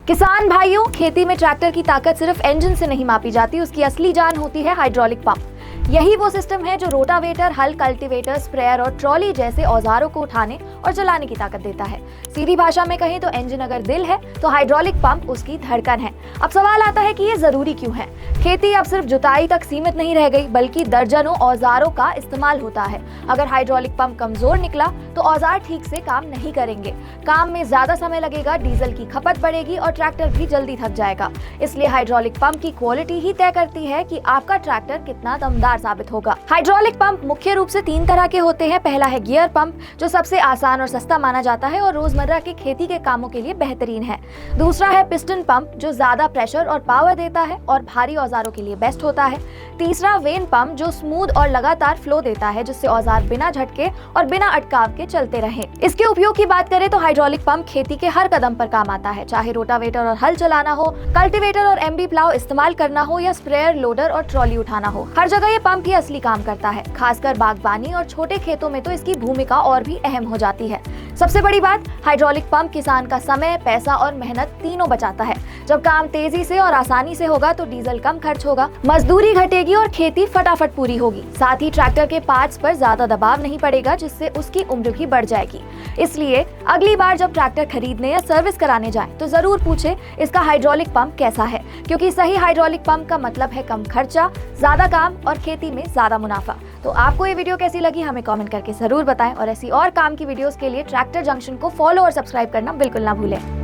किसान भाइयों, खेती में ट्रैक्टर की ताकत सिर्फ इंजन से नहीं मापी जाती, उसकी असली जान होती है हाइड्रोलिक पंप। यही वो सिस्टम है जो रोटावेटर, हल, कल्टीवेटर, स्प्रेयर और ट्रॉली जैसे औजारों को उठाने और चलाने की ताकत देता है। सीधी भाषा में कहें तो इंजन अगर दिल है तो हाइड्रोलिक पंप उसकी धड़कन है। अब सवाल आता है कि ये जरूरी क्यों है। खेती अब सिर्फ जुताई तक सीमित नहीं रह गई, बल्कि दर्जनों औजारों का इस्तेमाल होता है। अगर हाइड्रोलिक पंप कमजोर निकला तो औजार ठीक से काम नहीं करेंगे, काम में ज्यादा समय लगेगा, डीजल की खपत बढ़ेगी और ट्रैक्टर भी जल्दी थक जाएगा। इसलिए हाइड्रोलिक पंप की क्वालिटी ही तय करती है कि आपका ट्रैक्टर कितना दमदार साबित होगा। हाइड्रोलिक पंप मुख्य रूप से 3 तरह के होते हैं। पहला है गियर पंप, जो सबसे आसान और सस्ता माना जाता है और रोजमर्रा की खेती के कामों के लिए बेहतरीन है। दूसरा है पिस्टन पंप, जो ज्यादा प्रेशर और पावर देता है और भारी औजारों के लिए बेस्ट होता है। तीसरा वेन पंप, जो स्मूथ और लगातार फ्लो देता है, जिससे औजार बिना झटके और बिना अटकाव के चलते रहे। इसके उपयोग की बात करें तो हाइड्रोलिक पंप खेती के हर कदम पर काम आता है, चाहे रोटावेटर और हल चलाना हो, कल्टीवेटर और एमबी प्लाव इस्तेमाल करना हो या स्प्रेयर, लोडर और ट्रॉली उठाना हो। हर जगह ये पंप ही असली काम करता है। खासकर बागबानी और छोटे खेतों में तो इसकी भूमिका और भी अहम हो जाती है। सबसे बड़ी बात, हाइड्रोलिक पंप किसान का समय, पैसा और मेहनत तीनों बचाता है। जब काम तेजी से और आसानी से होगा तो डीजल कम खर्च होगा, मजदूरी घटेगी और खेती फटाफट पूरी होगी। साथ ही ट्रैक्टर के पार्ट्स पर ज्यादा दबाव नहीं पड़ेगा, जिससे उसकी उम्र भी बढ़ जाएगी। इसलिए अगली बार जब ट्रैक्टर खरीदने या सर्विस कराने जाएं तो जरूर पूछें इसका हाइड्रोलिक पंप कैसा है, क्योंकि सही हाइड्रोलिक पंप का मतलब है कम खर्चा, ज्यादा काम और खेती में ज्यादा मुनाफा। तो आपको ये वीडियो कैसी लगी हमें कमेंट करके जरूर बताएं और ऐसी और काम की वीडियोस के लिए ट्रैक्टर जंक्शन को फॉलो और सब्सक्राइब करना बिल्कुल ना भूलें।